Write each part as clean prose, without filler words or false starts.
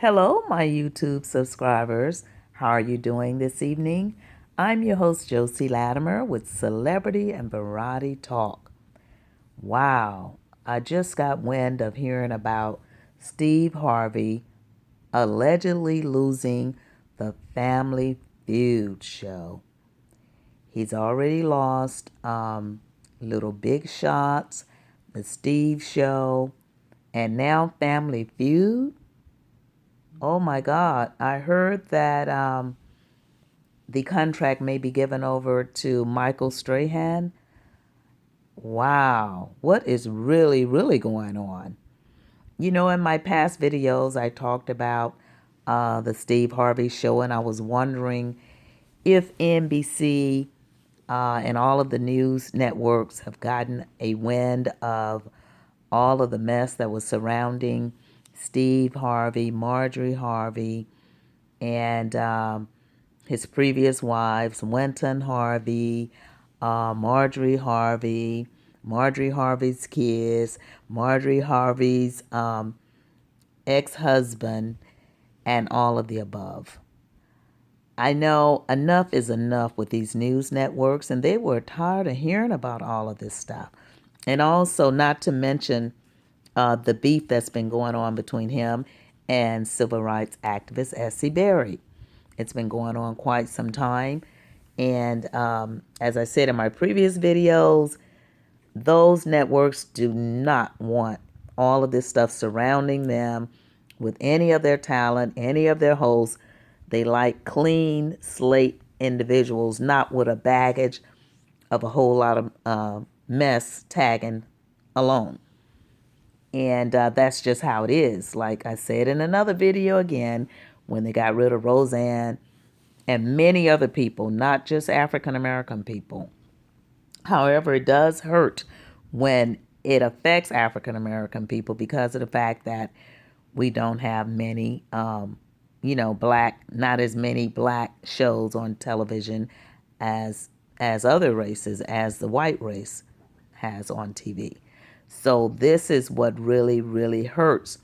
Hello, my YouTube subscribers. How are you doing this evening? I'm your host, Josie Latimer, with Celebrity and Variety Talk. Wow, I just got wind of hearing about Steve Harvey allegedly losing the Family Feud show. He's already lost Little Big Shots, The Steve Show, and now Family Feud. Oh my God. I heard that the contract may be given over to Michael Strahan. Wow. What is really, really going on? You know, in my past videos, I talked about the Steve Harvey show, and I was wondering if NBC and all of the news networks have gotten a wind of all of the mess that was surrounding Steve Harvey, Marjorie Harvey, and his previous wives, Winton Harvey, Marjorie Harvey, Marjorie Harvey's kids, Marjorie Harvey's ex-husband, and all of the above. I know enough is enough with these news networks, and they were tired of hearing about all of this stuff. And also, not to mention the beef that's been going on between him and civil rights activist Essie Berry. It's been going on quite some time. And as I said in my previous videos, those networks do not want all of this stuff surrounding them with any of their talent, any of their hosts. They like clean slate individuals, not with a baggage of a whole lot of mess tagging along. And that's just how it is. Like I said in another video again, when they got rid of Roseanne and many other people, not just African American people. However, it does hurt when it affects African American people because of the fact that we don't have many, not as many black shows on television as other races, as the white race has on TV. So this is what really, really hurts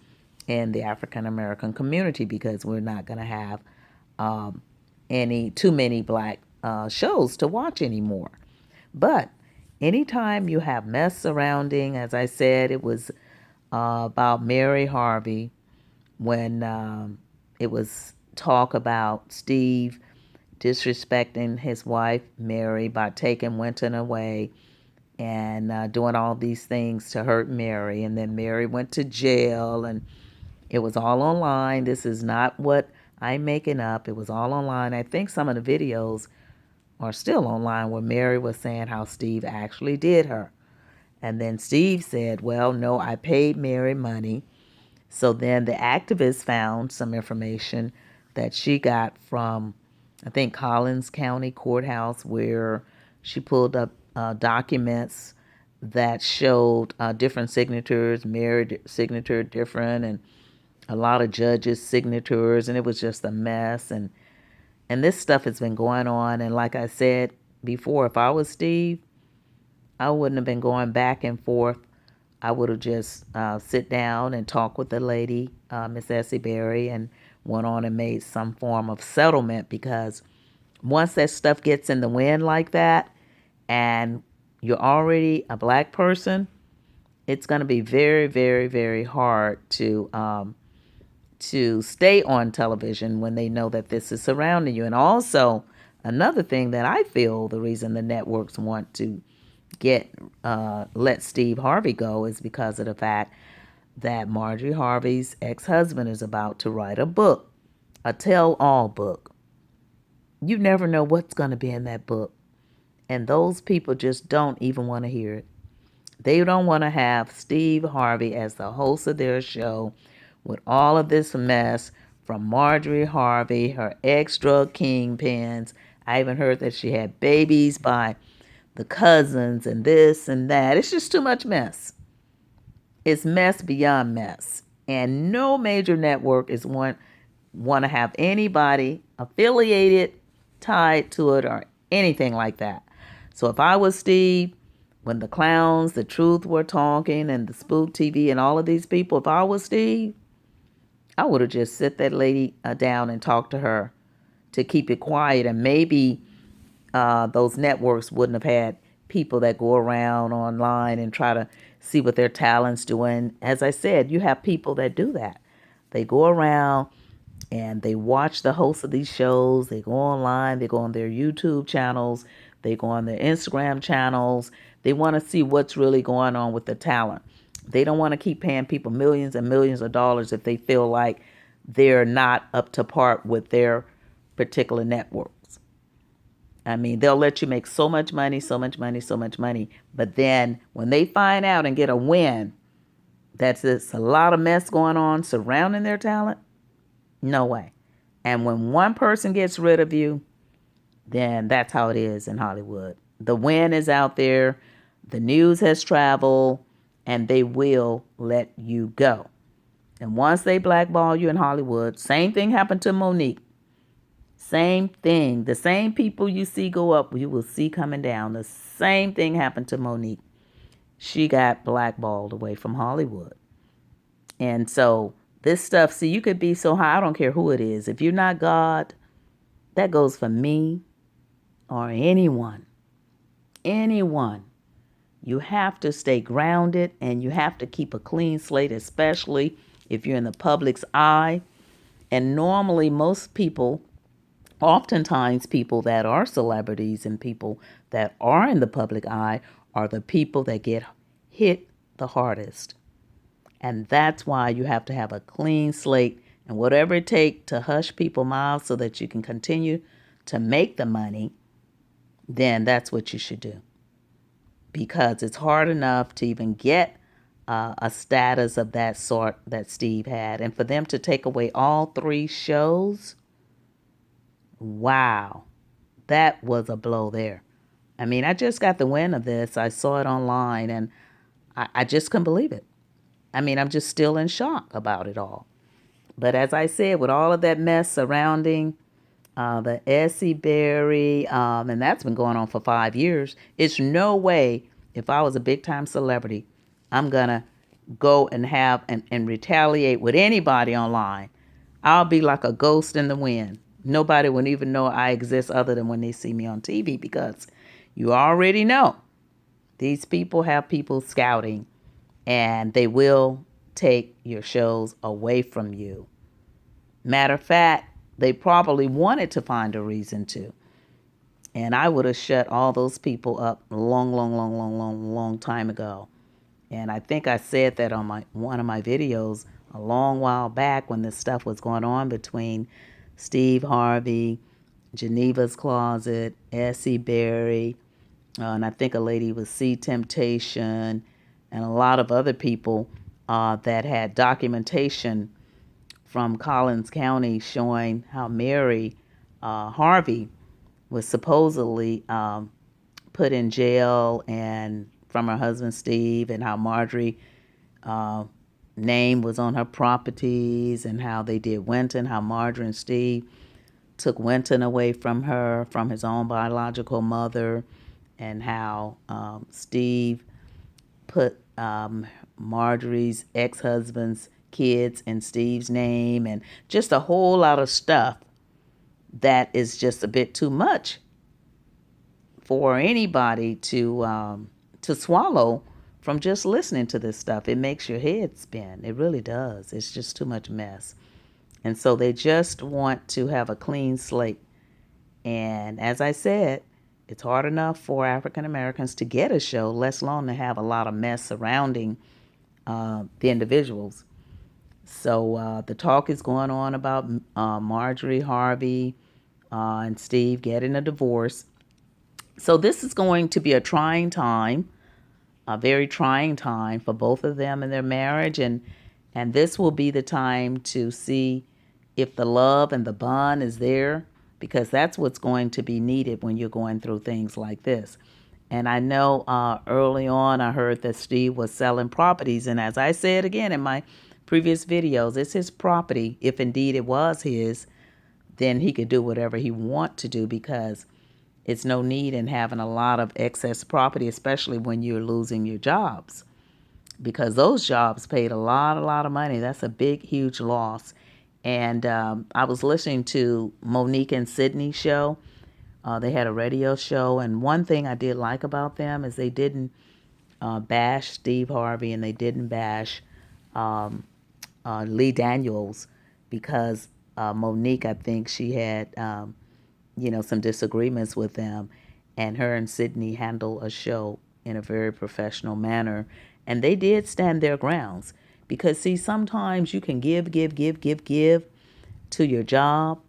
in the African American community because we're not going to have any too many black shows to watch anymore. But anytime you have mess surrounding, as I said, it was about Mary Harvey when it was talk about Steve disrespecting his wife Mary by taking Winton away and doing all these things to hurt Mary. And then Mary went to jail, and it was all online. This is not what I'm making up. It was all online. I think some of the videos are still online where Mary was saying how Steve actually did her. And then Steve said, well, no, I paid Mary money. So then the activist found some information that she got from, I think, Collins County Courthouse, where she pulled up documents that showed different signatures, Mary signature different, and a lot of judges' signatures, and it was just a mess. And this stuff has been going on. And like I said before, if I was Steve, I wouldn't have been going back and forth. I would have just sit down and talk with the lady, Miss Essie Berry, and went on and made some form of settlement because once that stuff gets in the wind like that and you're already a black person, it's going to be very, very, very hard to stay on television when they know that this is surrounding you. And also, another thing that I feel the reason the networks want to get let Steve Harvey go is because of the fact that Marjorie Harvey's ex-husband is about to write a book, a tell-all book. You never know what's going to be in that book. And those people just don't even want to hear it. They don't want to have Steve Harvey as the host of their show with all of this mess from Marjorie Harvey, her ex-drug kingpins. I even heard that she had babies by the cousins and this and that. It's just too much mess. It's mess beyond mess. And no major network is want to have anybody affiliated, tied to it, or anything like that. So if I was Steve, when the clowns, the truth were talking, and the spook TV and all of these people, if I was Steve, I would have just sit that lady down and talked to her to keep it quiet, and maybe those networks wouldn't have had people that go around online and try to see what their talent's doing. As I said, you have people that do that. They go around and they watch the hosts of these shows. They go online, they go on their YouTube channels, they go on their Instagram channels. They want to see what's really going on with the talent. They don't want to keep paying people millions and millions of dollars if they feel like they're not up to par with their particular networks. I mean, they'll let you make so much money, so much money, so much money. But then when they find out and get a win, that's just a lot of mess going on surrounding their talent. No way. And when one person gets rid of you, then that's how it is in Hollywood. The win is out there, the news has traveled, and they will let you go. And once they blackball you in Hollywood, same thing happened to Monique. Same thing. The same people you see go up, you will see coming down. The same thing happened to Monique. She got blackballed away from Hollywood. And so this stuff, see, you could be so high, I don't care who it is. If you're not God, that goes for me or anyone. Anyone. You have to stay grounded and you have to keep a clean slate, especially if you're in the public's eye. And normally, most people, oftentimes, people that are celebrities and people that are in the public eye are the people that get hit the hardest. And that's why you have to have a clean slate and whatever it takes to hush people's mouths so that you can continue to make the money, then that's what you should do. Because it's hard enough to even get a status of that sort that Steve had. And for them to take away all 3 shows, wow, that was a blow there. I mean, I just got the win of this. I saw it online and I just couldn't believe it. I mean, I'm just still in shock about it all. But as I said, with all of that mess surrounding the Essie Berry, and that's been going on for 5 years, it's no way if I was a big time celebrity, I'm going to go and have and retaliate with anybody online. I'll be like a ghost in the wind. Nobody would even know I exist other than when they see me on TV because you already know these people have people scouting and they will take your shows away from you. Matter of fact, they probably wanted to find a reason to. And I would have shut all those people up long time ago. And I think I said that on one of my videos a long while back when this stuff was going on between Steve Harvey, Geneva's Closet, Essie Berry, and I think a lady was C Temptation, and a lot of other people that had documentation from Collins County showing how Mary Harvey was supposedly put in jail and from her husband Steve, and how Marjorie name was on her properties, and how they did Winton, how Marjorie and Steve took Winton away from her, from his own biological mother, and how Steve put Marjorie's ex-husband's kids in Steve's name, and just a whole lot of stuff that is just a bit too much for anybody to swallow from just listening to this stuff. It makes your head spin. It really does. It's just too much mess. And so they just want to have a clean slate. And as I said, it's hard enough for African Americans to get a show, less alone to have a lot of mess surrounding the individuals. So the talk is going on about Marjorie Harvey and Steve getting a divorce. So this is going to be a trying time, a very trying time for both of them in their marriage, and this will be the time to see if the love and the bond is there, because that's what's going to be needed when you're going through things like this. And I know early on I heard that Steve was selling properties, and as I said again in my previous videos, it's his property. If indeed it was his, then he could do whatever he want to do, because it's no need in having a lot of excess property, especially when you're losing your jobs. because those jobs paid a lot of money. That's a big, huge loss. And I was listening to Monique and Sydney's show. They had a radio show, and one thing I did like about them is they didn't bash Steve Harvey, and they didn't bash Lee Daniels, because Monique, I think she had some disagreements with them, and her and Sydney handled a show in a very professional manner, and they did stand their grounds. Because see, sometimes you can give to your job,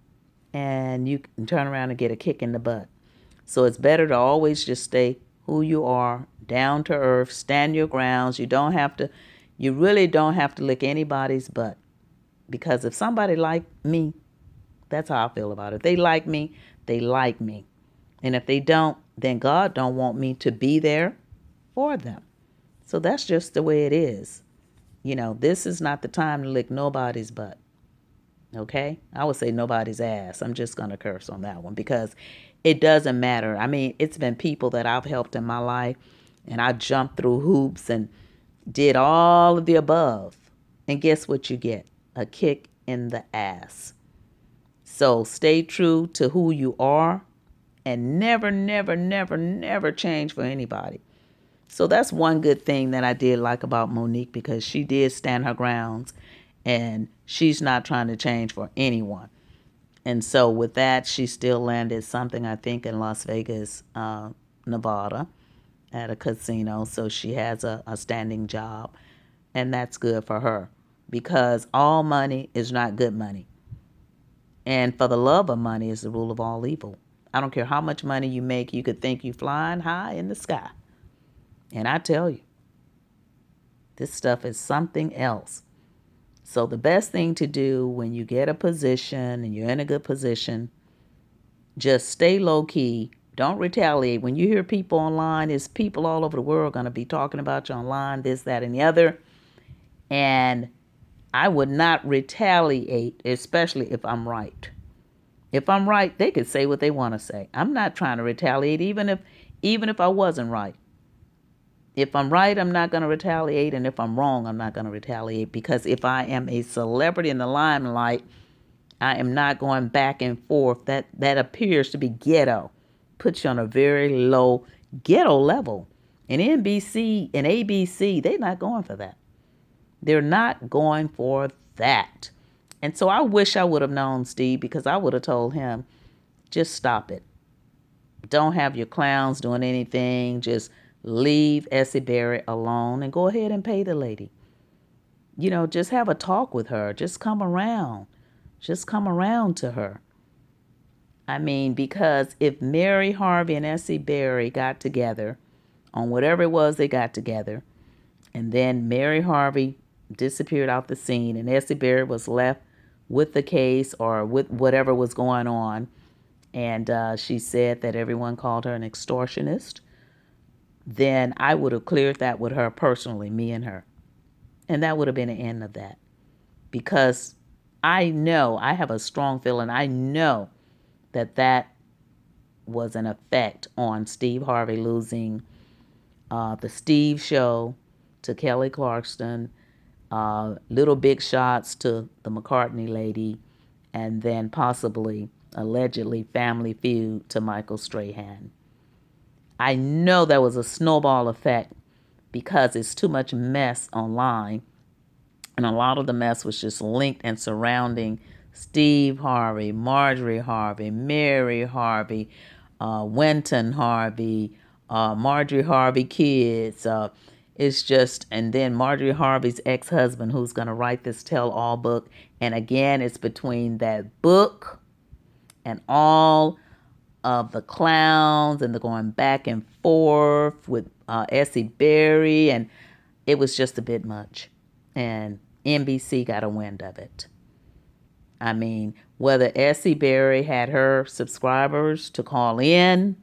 and you can turn around and get a kick in the butt. So it's better to always just stay who you are, down to earth, stand your grounds. You really don't have to lick anybody's butt. Because if somebody like me, that's how I feel about it. If they like me, they like me. And if they don't, then God don't want me to be there for them. So that's just the way it is. This is not the time to lick nobody's butt. Okay? I would say nobody's ass. I'm just going to curse on that one because it doesn't matter. I mean, it's been people that I've helped in my life, and I jumped through hoops and did all of the above. And guess what you get? A kick in the ass. So stay true to who you are and never, never, never, never change for anybody. So that's one good thing that I did like about Monique, because she did stand her grounds and she's not trying to change for anyone. And so with that, she still landed something, I think, in Las Vegas, Nevada, at a casino. So she has a standing job, and that's good for her, because all money is not good money. And for the love of money is the rule of all evil. I don't care how much money you make, you could think you flying high in the sky. And I tell you, this stuff is something else. So the best thing to do when you get a position and you're in a good position, just stay low key. Don't retaliate. When you hear people online, there's people all over the world going to be talking about you online, this, that, and the other. And I would not retaliate, especially if I'm right. If I'm right, they could say what they want to say. I'm not trying to retaliate, even if I wasn't right. If I'm right, I'm not going to retaliate, and if I'm wrong, I'm not going to retaliate, because if I am a celebrity in the limelight, I am not going back and forth. That appears to be ghetto. Puts you on a very low ghetto level. And NBC and ABC, they're not going for that. They're not going for that. And so I wish I would have known Steve, because I would have told him, just stop it. Don't have your clowns doing anything. Just leave Essie Berry alone and go ahead and pay the lady. Just have a talk with her. Just come around. Just come around to her. I mean, because if Mary Harvey and Essie Berry got together on whatever it was they got together, and then Mary Harvey disappeared off the scene, and Essie Berry was left with the case or with whatever was going on, and she said that everyone called her an extortionist, then I would have cleared that with her personally, me and her. And that would have been the end of that. Because I have a strong feeling, I know that was an effect on Steve Harvey losing the Steve Show to Kelly Clarkson, little big shots to the McCartney lady, and then possibly, allegedly, Family Feud to Michael Strahan. I know there was a snowball effect because it's too much mess online. And a lot of the mess was just linked and surrounding Steve Harvey, Marjorie Harvey, Mary Harvey, Winton Harvey, Marjorie Harvey kids. It's just, and then Marjorie Harvey's ex-husband, who's going to write this tell-all book. And again, it's between that book and all of the clowns and the going back and forth with Essie Berry, and it was just a bit much. And NBC got a wind of it. I mean, whether Essie Berry had her subscribers to call in,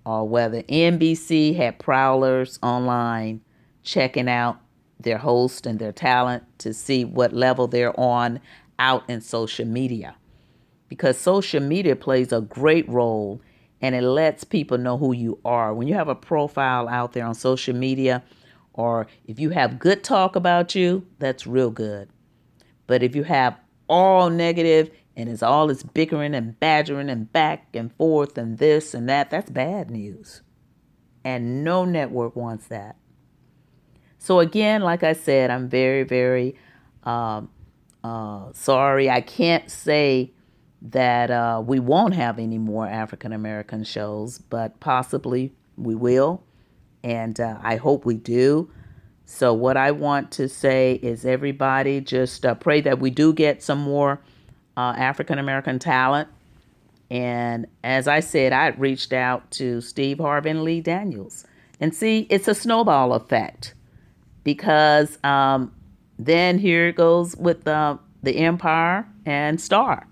or whether NBC had prowlers online checking out their host and their talent to see what level they're on out in social media. Because social media plays a great role, and it lets people know who you are. When you have a profile out there on social media, or if you have good talk about you, that's real good. But if you have all negative and it's all this bickering and badgering and back and forth and this and that, that's bad news. And no network wants that. So again, like I said, I'm very, very um, sorry. I can't say that we won't have any more African American shows, but possibly we will. And I hope we do. So, what I want to say is, everybody just pray that we do get some more African American talent. And as I said, I reached out to Steve Harvey and Lee Daniels. And see, it's a snowball effect because then here it goes with the Empire and Star.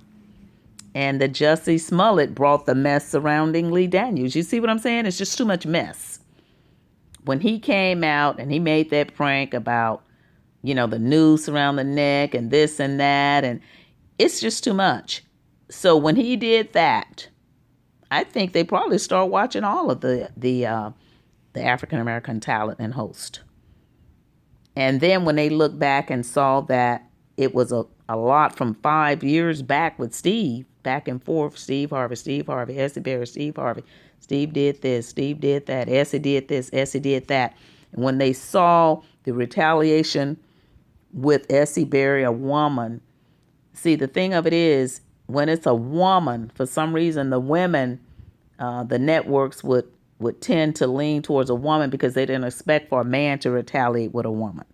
And the Jussie Smollett brought the mess surrounding Lee Daniels. You see what I'm saying? It's just too much mess. When he came out and he made that prank about, the noose around the neck and this and that, and it's just too much. So when he did that, I think they probably start watching all of the African American talent and host. And then when they looked back and saw that it was a lot from 5 years back with Steve, back and forth, Steve Harvey, Essie Berry, Steve Harvey. Steve did this, Steve did that, Essie did this, Essie did that. And when they saw the retaliation with Essie Berry, a woman, see, the thing of it is, when it's a woman, for some reason, the women, the networks would tend to lean towards a woman because they didn't expect for a man to retaliate with a woman.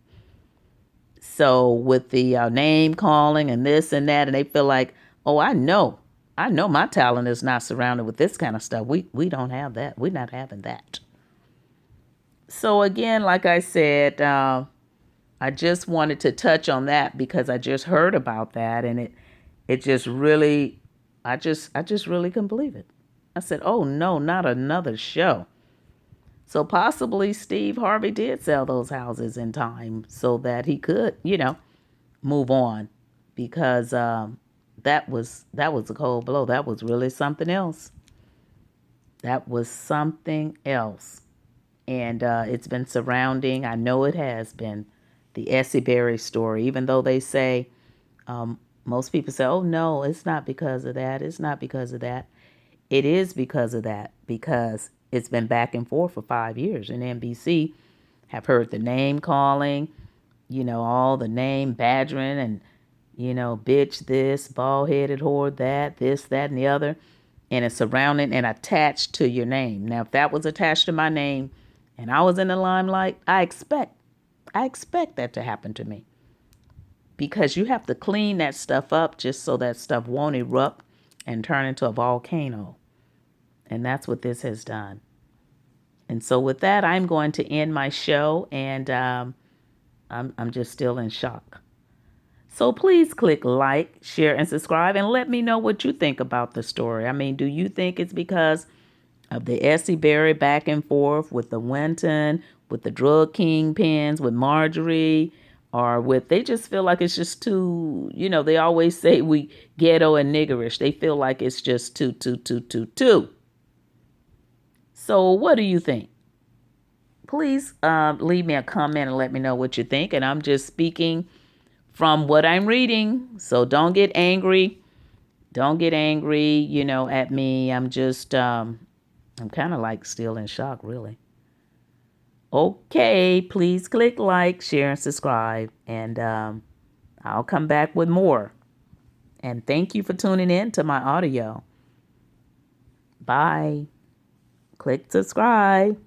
So with the name calling and this and that, and they feel like, oh, I know my talent is not surrounded with this kind of stuff. We don't have that. We're not having that. So again, like I said, I just wanted to touch on that because I just heard about that, and it just really, I just really couldn't believe it. I said, oh no, not another show. So possibly Steve Harvey did sell those houses in time so that he could, move on, because that was a cold blow. That was really something else. That was something else, and it's been surrounding. I know it has been the Essie Berry story, even though they say most people say, "Oh no, it's not because of that. It's not because of that." It is because of that, because it's been back and forth for 5 years, and NBC have heard the name calling, all the name badgering and, bitch this, bald headed whore that, this, that, and the other. And it's surrounding and attached to your name. Now, if that was attached to my name and I was in the limelight, I expect that to happen to me. Because you have to clean that stuff up just so that stuff won't erupt and turn into a volcano. And that's what this has done. And so with that, I'm going to end my show, and I'm just still in shock. So please click like, share, and subscribe, and let me know what you think about the story. I mean, do you think it's because of the Essie Berry back and forth with the Winton, with the drug kingpins, with Marjorie, or with, they just feel like it's just too, they always say we ghetto and niggerish. They feel like it's just too. So what do you think? Please leave me a comment and let me know what you think. And I'm just speaking from what I'm reading. So don't get angry. Don't get angry, at me. I'm just, I'm kind of like still in shock, really. Okay, please click like, share, and subscribe. And I'll come back with more. And thank you for tuning in to my audio. Bye. Click subscribe.